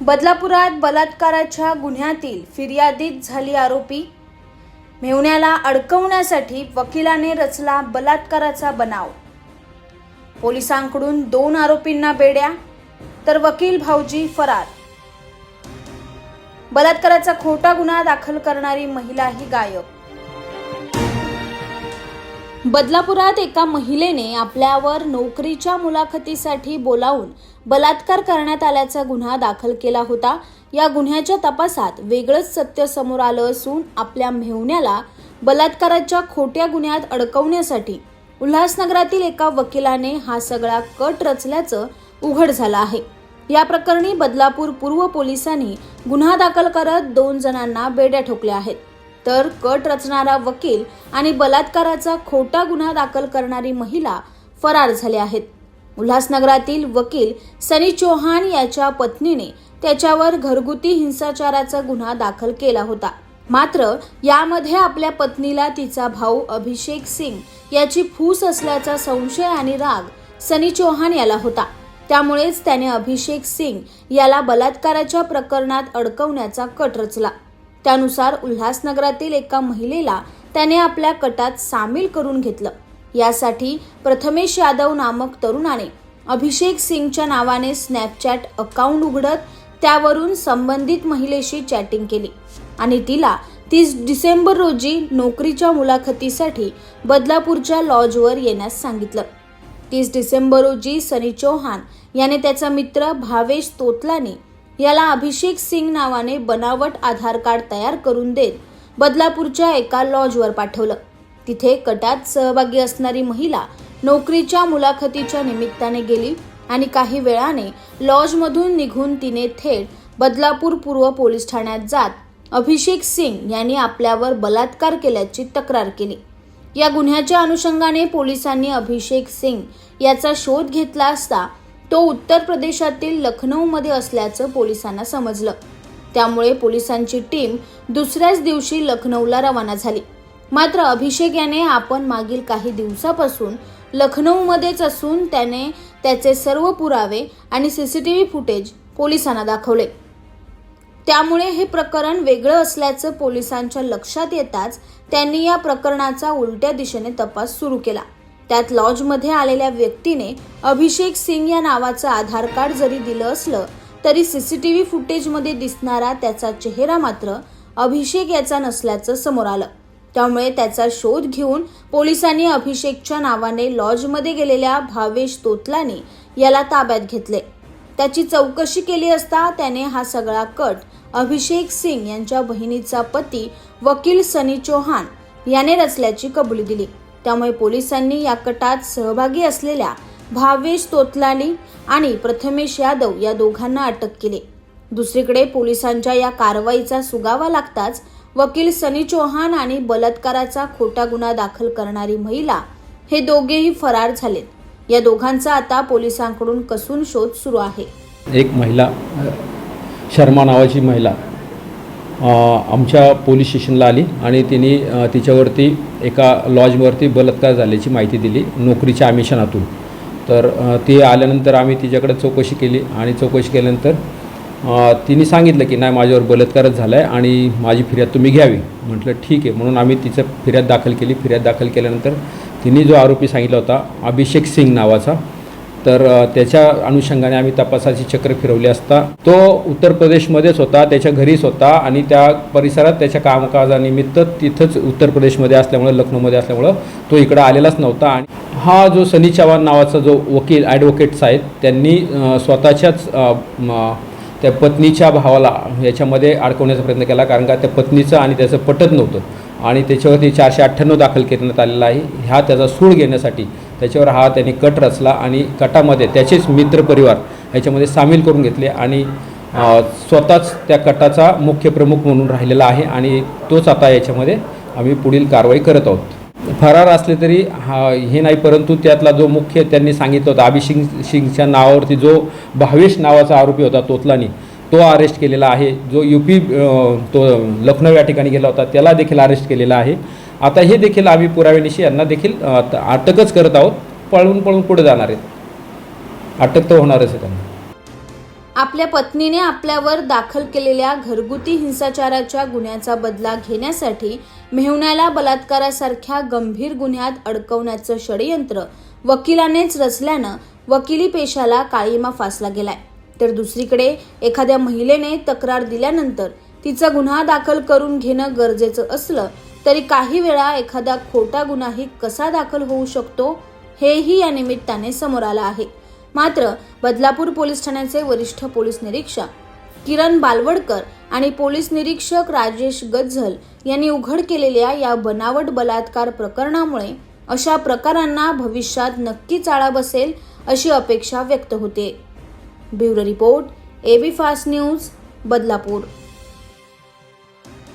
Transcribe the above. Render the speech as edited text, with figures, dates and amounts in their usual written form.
बदलापुरात बलात्काराच्या गुन्ह्यातील फिर्यादीत झाली आरोपी। मेहुण्याला अडकवण्यासाठी वकिलाने रचला बलात्काराचा बनाव। पोलिसांकडून 2 आरोपींना बेड्या, तर वकील भाऊजी फरार। बलात्काराचा खोटा गुन्हा दाखल करणारी महिलाही गायब। बदलापुरात एका महिलेने आपल्यावर नोकरीच्या मुलाखतीसाठी बोलावून बलात्कार करण्यात आल्याचा गुन्हा दाखल केला होता। या गुन्ह्याच्या तपासात वेगळंच सत्य समोर आलं असून आपल्या मेहुण्याला बलात्काराच्या खोट्या गुन्ह्यात अडकवण्यासाठी उल्हासनगरातील एका वकिलाने हा सगळा कट रचल्याचं उघड झालं आहे। या प्रकरणी बदलापूर पूर्व पोलिसांनी गुन्हा दाखल करत 2 जणांना बेड्या ठोकल्या आहेत, तर कट रचणारा वकील आणि बलात्काराचा खोटा गुन्हा दाखल करणारी महिला फरार झाले आहेत। उल्हासनगरातील वकील सनी चौहान याच्या पत्नीने त्याच्यावर घरगुती हिंसाचाराचा गुन्हा दाखल केला होता। मात्र यामध्ये आपल्या पत्नीला तिचा भाऊ अभिषेक सिंग याची फूस असल्याचा संशय आणि राग सनी चौहान याला होता। त्यामुळेच त्याने अभिषेक सिंग याला बलात्काराच्या प्रकरणात अडकवण्याचा कट रचला। त्यानुसार उल्हासनगरातील एका महिलेला त्याने आपल्या कटात सामील करून घेतलं। यासाठी प्रथमेश यादव नामक तरुणाने अभिषेक सिंगच्या नावाने स्नॅपचॅट अकाउंट उघडत त्यावरून संबंधित महिलेशी चॅटिंग केली आणि तिला 30 डिसेंबर रोजी नोकरीच्या मुलाखतीसाठी बदलापूरच्या लॉजवर येण्यास सांगितलं। 30 डिसेंबर रोजी सनी चौहान याने त्याचा मित्र भावेश तोतलानी याला अभिषेक सिंग नावाने बनावट आधार कार्ड तयार करून देत बदलापूरच्या एका लॉजवर पाठवलं। तिथे कटात सहभागी असणारी महिला नोकरीच्या मुलाखतीच्या निमित्ताने गेली आणि काही वेळाने लॉजमधून निघून तिने थेट बदलापूर पूर्व पोलीस ठाण्यात जात अभिषेक सिंग यांनी आपल्यावर बलात्कार केल्याची तक्रार केली। या गुन्ह्याच्या अनुषंगाने पोलिसांनी अभिषेक सिंग याचा शोध घेतला असता तो उत्तर प्रदेशातील लखनौमध्ये असल्याचं पोलिसांना समजलं। त्यामुळे पोलिसांची टीम दुसऱ्याच दिवशी लखनौला रवाना झाली। मात्र अभिषेक याने आपण मागील काही दिवसापासून लखनौमध्येच असून त्याने त्याचे सर्व पुरावे आणि सीसीटीव्ही फुटेज पोलिसांना दाखवले। त्यामुळे हे प्रकरण वेगळं असल्याचं पोलिसांच्या लक्षात येताच त्यांनी या प्रकरणाचा उलट्या दिशेने तपास सुरू केला। त्यात लॉजमध्ये आलेल्या व्यक्तीने अभिषेक सिंग या नावाचं आधार कार्ड जरी दिलं असलं तरी सीसीटीव्ही फुटेजमध्ये दिसणारा त्याचा चेहरा मात्र अभिषेक याचा नसल्याचं समोर आलं। त्यामुळे त्याचा शोध घेऊन पोलिसांनी अभिषेकच्या नावाने लॉजमध्ये गेलेल्या भावेश तोतलानी याला ताब्यात घेतले। त्याची चौकशी केली असता त्याने हा सगळा कट अभिषेक सिंग यांच्या बहिणीचा पती वकील सनी चौहान याने रचल्याची कबुली दिली। त्यामुळे पोलिसांनी या कटात सहभागी असलेल्या भावेश तोतलानी आणि प्रथमेश यादव या दोघांना अटक केली। दुसरीकडे पोलिसांच्या या कारवाईचा सुगावा लागताच वकील सनी चौहान आणि बलात्काराचा खोटा गुन्हा दाखल करणारी महिला हे दोघेही फरार झालेत। या दोघांचा आता पोलिसांकडून कसून शोध सुरू आहे। एक महिला शर्मा नावाची महिला आमच्या पोलीस स्टेशनला आली आणि तिने तिच्यावरती एका लॉजवरती बलात्कार झाल्याची माहिती दिली नोकरीच्या आमिषानातून। तर ती आल्यानंतर आम्ही तिच्याकडे चौकशी केली आणि चौकशी केल्यानंतर तिने सांगितलं की नाही माझ्यावर बलात्कारच झाला आहे आणि माझी फिर्याद तुम्ही घ्यावी। म्हटलं ठीक आहे, म्हणून आम्ही तिचं फिर्याद दाखल केली। फिर्याद दाखल केल्यानंतर तिने जो आरोपी सांगितला होता अभिषेक सिंग नावाचा, तर त्याच्या अनुषंगाने आम्ही तपासाची चक्र फिरवली असता तो उत्तर प्रदेशमध्येच होता, त्याच्या घरीच होता आणि त्या परिसरात त्याच्या कामकाजानिमित्त तिथंच उत्तर प्रदेशमध्ये असल्यामुळे लखनौमध्ये असल्यामुळं तो इकडं आलेलाच नव्हता। आणि हा जो सनी चौहान नावाचा जो वकील ॲडव्होकेट्स आहेत त्यांनी स्वतःच्याच त्या पत्नीच्या भावाला याच्यामध्ये अडकवण्याचा प्रयत्न केला, कारण का त्या पत्नीचं आणि त्याचं पटत नव्हतं आणि त्याच्यावरती 498 दाखल करण्यात आलेला आहे। ह्या त्याचा सूड घेण्यासाठी त्याच्यावर हा त्यांनी कट रचला आणि कटामध्ये त्याचेच मित्रपरिवार ह्याच्यामध्ये सामील करून घेतले आणि स्वतःच त्या कटाचा मुख्य प्रमुख म्हणून राहिलेला आहे आणि तोच आता याच्यामध्ये आम्ही पुढील कारवाई करत आहोत। फरार असले तरी हे नाही, परंतु त्यातला जो मुख्य त्यांनी सांगितलं होतं अभिषेक सिंगच्या नावावरती जो भावेश नावाचा आरोपी होता तोतलानी, तो अरेस्ट केलेला आहे। जो यूपी तो लखनौ या ठिकाणी गेला होता त्याला देखील अरेस्ट केलेला आहे। आता हे देखील आम्ही पुराव्यानिशी यांना देखील अटकच करत आहोत। पळून पुढे जाणार आहेत, अटक तर होणारच आहे त्यांना। आपल्या पत्नीने आपल्यावर दाखल केलेल्या घरगुती हिंसाचाराच्या गुन्ह्याचा बदला घेण्यासाठी मेहुण्याला बलात्कारासारख्या गंभीर गुन्ह्यात अडकवण्याचं षडयंत्र वकिलानेच रचल्यानं वकिली पेशाला काळिमा फासला गेलाय. तर दुसरीकडे एखाद्या महिलेने तक्रार दिल्यानंतर तिचा गुन्हा दाखल करून घेणं गरजेचं असलं तरी काही वेळा एखादा खोटा गुन्हाही कसा दाखल होऊ शकतो हेही या निमित्ताने समोर आलं आहे. मात्र बदलापूर पोलीस ठाण्याचे वरिष्ठ पोलीस निरीक्षक किरण बालवडकर आणि पोलीस निरीक्षक राजेश गज्झल यांनी उघड केलेल्या या बनावट बलात्कार प्रकरणामुळे अशा प्रकारांना भविष्यात नक्कीच आळा बसेल अशी अपेक्षा व्यक्त होते. Bureau report, AB fast news, Badlapur.